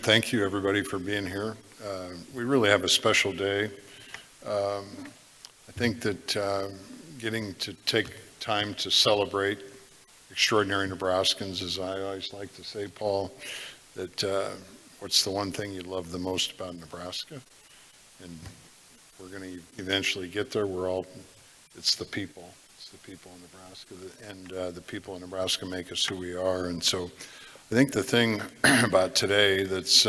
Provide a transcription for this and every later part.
thank you everybody for being here. We really have a special day. I think that getting to take time to celebrate extraordinary Nebraskans, as I always like to say, Paul, that what's the one thing you love the most about Nebraska? And we're going to eventually get there. It's the people. It's the people in Nebraska, and the people in Nebraska make us who we are. And so I think the thing about today that's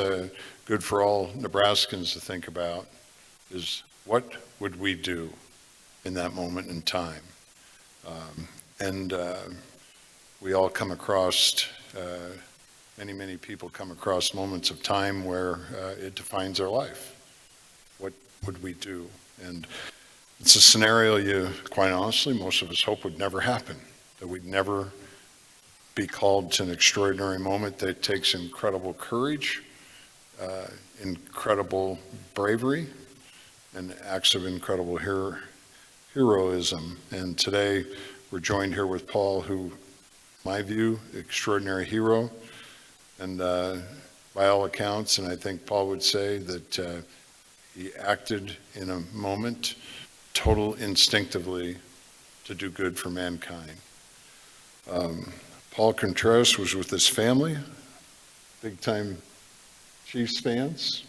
good for all Nebraskans to think about is what would we do in that moment in time? We all come across, many people come across moments of time where it defines their life. What would we do? And it's a scenario quite honestly, most of us hope would never happen, that we'd never be called to an extraordinary moment that takes incredible courage, incredible bravery, and acts of incredible heroism. And today we're joined here with Paul, who, my view, extraordinary hero, and by all accounts, and I think Paul would say that he acted in a moment total instinctively to do good for mankind. Paul Contreras was with his family, big time Chiefs fans.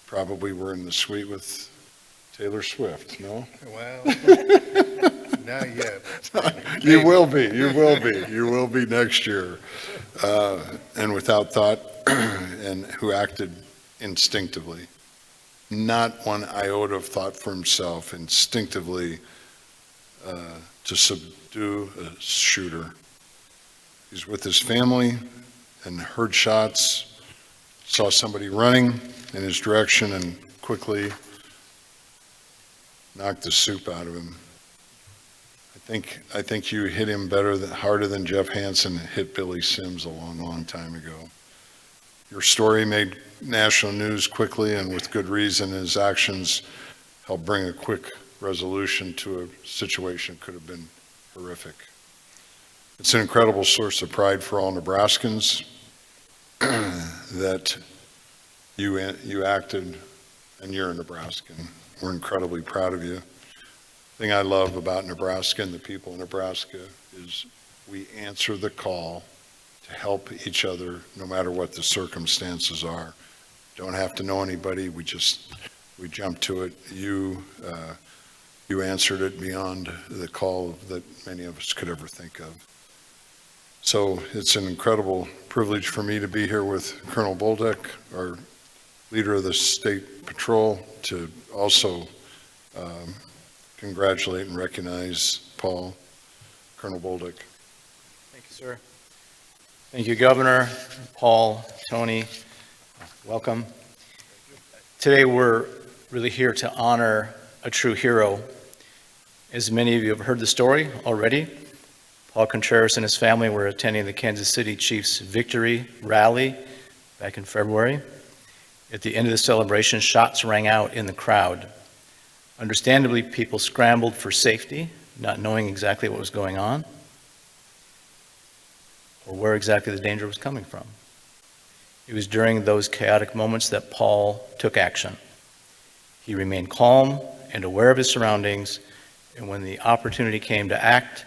Probably were in the suite with Taylor Swift, no? Well, not yet. You will be next year. And without thought, and who acted instinctively. Not one iota of thought for himself, instinctively to subdue a shooter. He's with his family and heard shots, saw somebody running in his direction and quickly knocked the soup out of him. I think you hit him harder than Jeff Hansen hit Billy Sims a long time ago. Your story made national news quickly and with good reason. His actions helped bring a quick resolution to a situation that could have been horrific. It's an incredible source of pride for all Nebraskans that you acted, and you're a Nebraskan. We're incredibly proud of you. The thing I love about Nebraska and the people in Nebraska is we answer the call to help each other no matter what the circumstances are. Don't have to know anybody, we jump to it. You answered it beyond the call that many of us could ever think of. So it's an incredible privilege for me to be here with Colonel Bolduc, our leader of the State Patrol, to also congratulate and recognize Paul. Colonel Bolduc. Thank you, sir. Thank you, Governor, Paul, Tony. Welcome. Today we're really here to honor a true hero. As many of you have heard the story already, Paul Contreras and his family were attending the Kansas City Chiefs victory rally back in February. At the end of the celebration, shots rang out in the crowd. Understandably, people scrambled for safety, not knowing exactly what was going on or where exactly the danger was coming from. It was during those chaotic moments that Paul took action. He remained calm and aware of his surroundings, and when the opportunity came to act,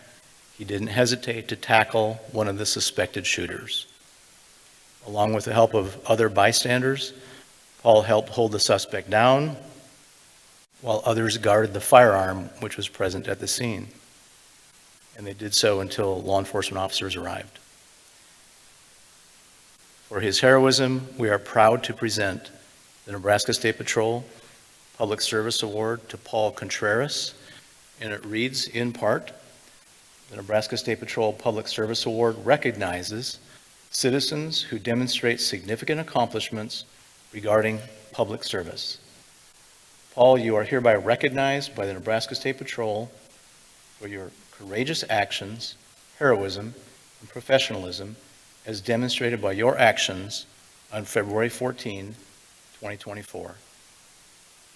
he didn't hesitate to tackle one of the suspected shooters. Along with the help of other bystanders, Paul helped hold the suspect down, while others guarded the firearm which was present at the scene. And they did so until law enforcement officers arrived. For his heroism, we are proud to present the Nebraska State Patrol Public Service Award to Paul Contreras, and it reads in part, the Nebraska State Patrol Public Service Award recognizes citizens who demonstrate significant accomplishments regarding public service. Paul, you are hereby recognized by the Nebraska State Patrol for your courageous actions, heroism, and professionalism as demonstrated by your actions on February 14, 2024.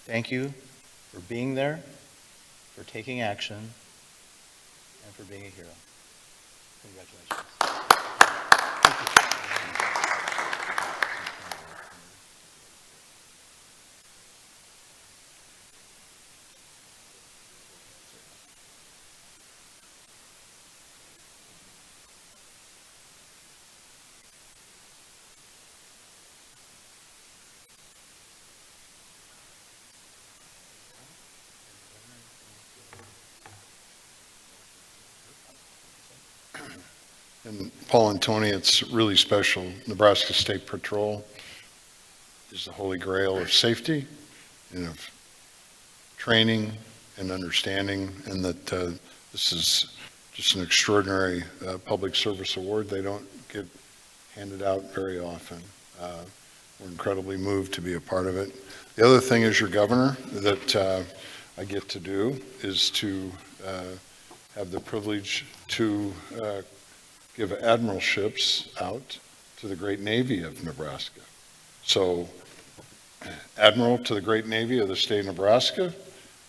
Thank you for being there, for taking action, and for being a hero. Congratulations. And Paul and Tony, it's really special. Nebraska State Patrol is the holy grail of safety and of training and understanding, and that this is just an extraordinary public service award. They don't get handed out very often. We're incredibly moved to be a part of it. The other thing as your governor that I get to do is to have the privilege to give admiralships out to the great Navy of Nebraska. So, Admiral to the great Navy of the state of Nebraska,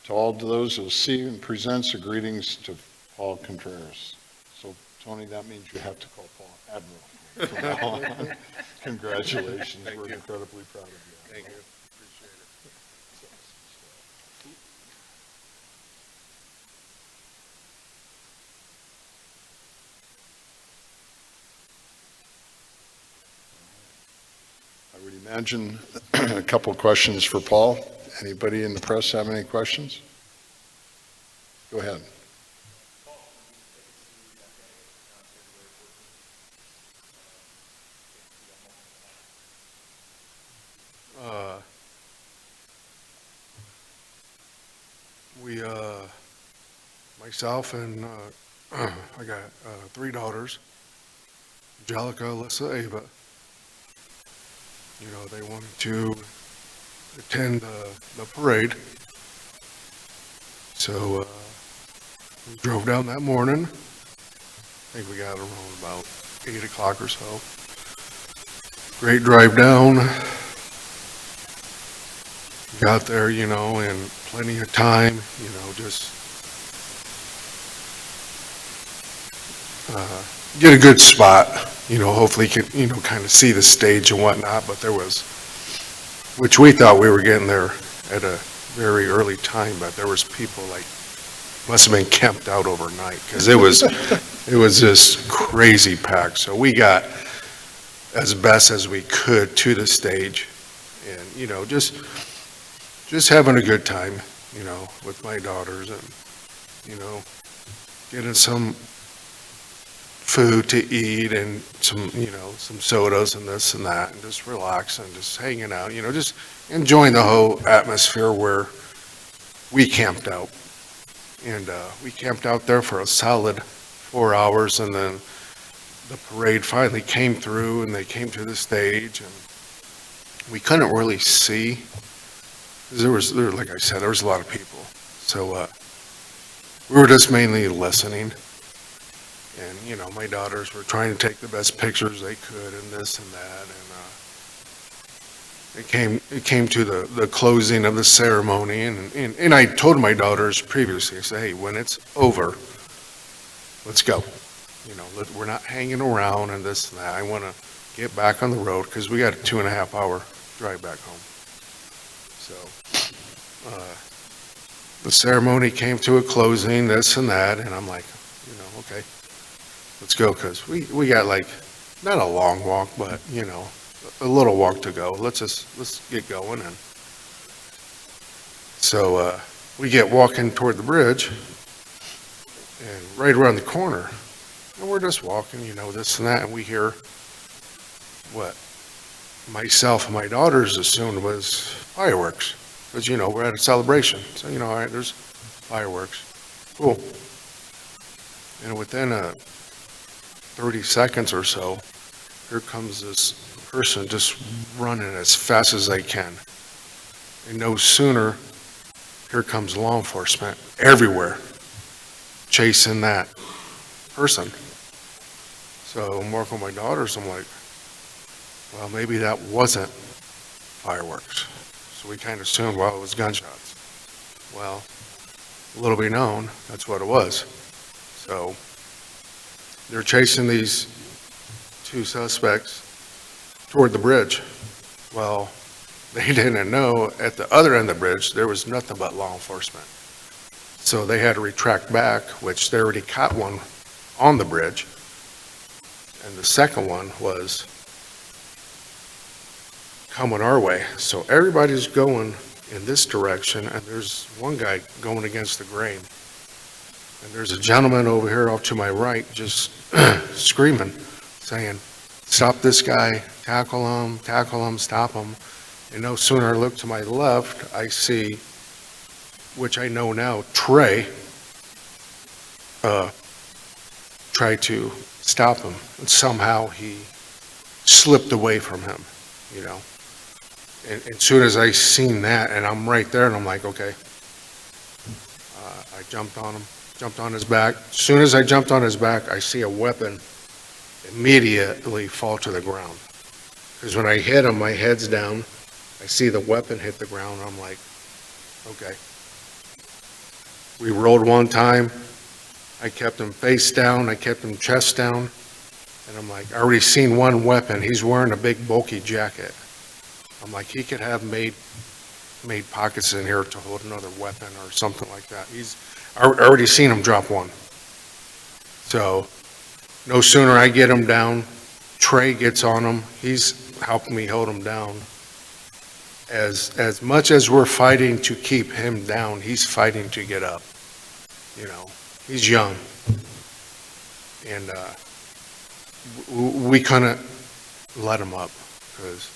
to all of those who'll see and presents a greetings to Paul Contreras. So, Tony, that means you have to call Paul Admiral from now on. Congratulations. We're incredibly proud of you. Thank you. I would imagine a couple of questions for Paul. Anybody in the press have any questions? Go ahead. Myself and I got 3 daughters, Angelica, Alyssa, Ava. You know, they wanted to attend the parade. So we drove down that morning. I think we got around about 8 o'clock or so. Great drive down. Got there, you know, in plenty of time, you know, just get a good spot, you know, hopefully you can, you know, kind of see the stage and whatnot, but there was, which we thought we were getting there at a very early time, but there was people like, must have been camped out overnight, because it was just crazy packed. So we got as best as we could to the stage, and, you know, just having a good time, you know, with my daughters, and, you know, getting some food to eat and some, you know, some sodas and this and that, and just relax and just hanging out, you know, just enjoying the whole atmosphere where we camped out. And we camped out there for a solid 4 hours, and then the parade finally came through and they came to the stage, and we couldn't really see. There was, like I said, there was a lot of people. So we were just mainly listening. And, you know, my daughters were trying to take the best pictures they could and this and that. And it came to the closing of the ceremony. And I told my daughters previously, I said, hey, when it's over, let's go. You know, we're not hanging around and this and that. I want to get back on the road, because we got a 2.5 hour drive back home. So the ceremony came to a closing, this and that, and I'm like, you know, okay, let's go, because we got like, not a long walk, but, you know, a little walk to go. Let's get going. And so we get walking toward the bridge, and right around the corner, and we're just walking, you know, this and that, and we hear what myself and my daughters assumed was fireworks, because, you know, we're at a celebration. So, you know, all right, there's fireworks. Cool. And within 30 seconds or so, here comes this person just running as fast as they can. And no sooner, here comes law enforcement everywhere, chasing that person. So I'm working with my daughters, I'm like, well, maybe that wasn't fireworks. So we kind of assumed, well, it was gunshots. Well, little be known, that's what it was. So they're chasing these 2 suspects toward the bridge. Well, they didn't know at the other end of the bridge, there was nothing but law enforcement. So they had to retract back, which they already caught one on the bridge. And the second one was coming our way. So everybody's going in this direction, and there's one guy going against the grain. And there's a gentleman over here off to my right just screaming, saying, stop this guy, tackle him, stop him. And no sooner I look to my left, I see, which I know now, Trey, tried to stop him. And somehow he slipped away from him, you know. And as soon as I seen that, and I'm right there, and I'm like, okay. I jumped on him, jumped on his back. As soon as I jumped on his back, I see a weapon immediately fall to the ground. Because when I hit him, my head's down. I see the weapon hit the ground. I'm like, okay. We rolled one time. I kept him face down. I kept him chest down. And I'm like, I already seen one weapon. He's wearing a big bulky jacket. I'm like, he could have made pockets in here to hold another weapon or something like that. I already seen him drop one. So no sooner I get him down, Trey gets on him. He's helping me hold him down. As much as we're fighting to keep him down, he's fighting to get up. You know, he's young. And we couldn't let him up because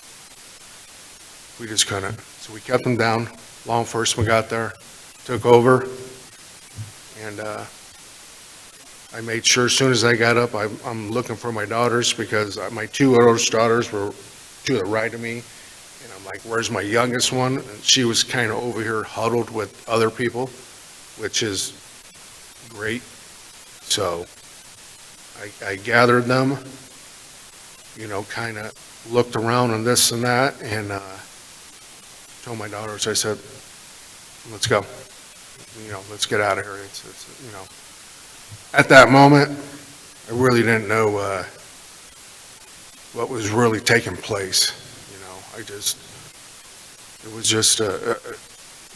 we just couldn't. So we kept him down. Law enforcement got there, took over, and I made sure as soon as I got up, I'm looking for my daughters because my two oldest daughters were to the right of me. And I'm like, where's my youngest one? And she was kind of over here huddled with other people, which is great. So I gathered them, you know, kind of looked around and this and that, and told my daughters, I said, let's go. You know, let's get out of here. It's you know, at that moment, I really didn't know what was really taking place. You know, it was just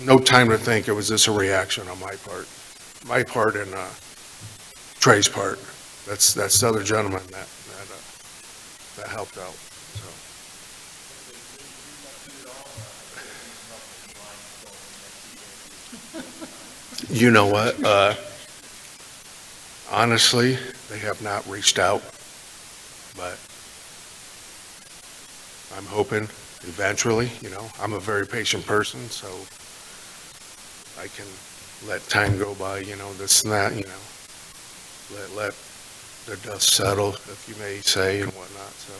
no time to think. It was just a reaction on my part and Trey's part. That's the other gentleman that helped out. So. You know what? Honestly, they have not reached out, but I'm hoping eventually, you know, I'm a very patient person, so I can let time go by, you know, this and that, you know, let the dust settle, if you may say, and whatnot, so.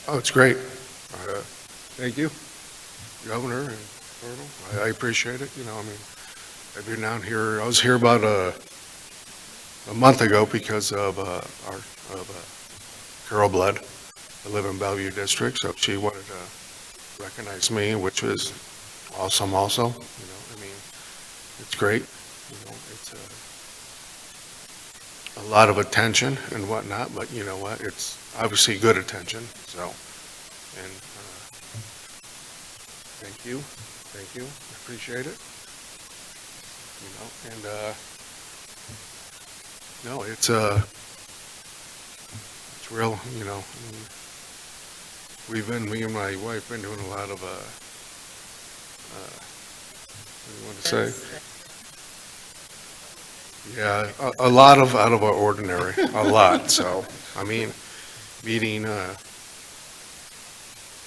Oh, it's great. Thank you, Governor and Colonel. I appreciate it. You know, I mean, I've been down here. I was here about a month ago because of Carol Blood. I live in Bellevue District, so she wanted to recognize me, which was awesome. Also, you know, I mean, it's great. You know, it's a lot of attention and whatnot, but you know what? It's obviously good attention. So, and thank you, I appreciate it. You know, and no, it's real. You know, me and my wife, been doing a lot of what do you want to say? Yeah, a lot of out of our ordinary, a lot. So, I mean, meeting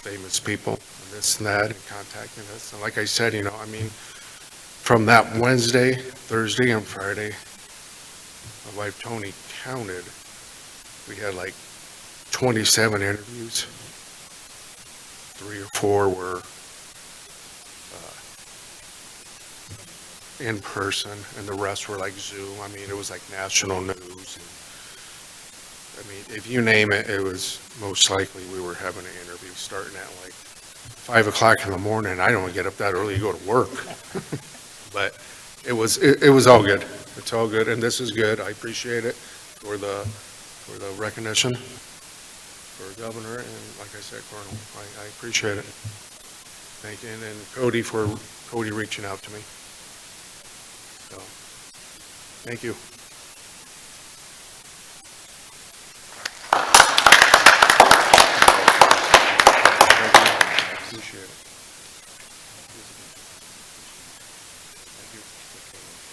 famous people, and this and that, and contacting us. And like I said, you know, I mean, from that Wednesday, Thursday, and Friday, my wife Tony counted. We had like 27 interviews. 3 or 4 were in person, and the rest were like Zoom. I mean, it was like national news. And, I mean, if you name it, it was most likely we were having an interview starting at like 5 o'clock in the morning. I don't get up that early to go to work. But it was all good. It's all good, and this is good. I appreciate it for the recognition for Governor, and like I said, Colonel, I appreciate it. Thank you, and then Cody for reaching out to me. So, thank you.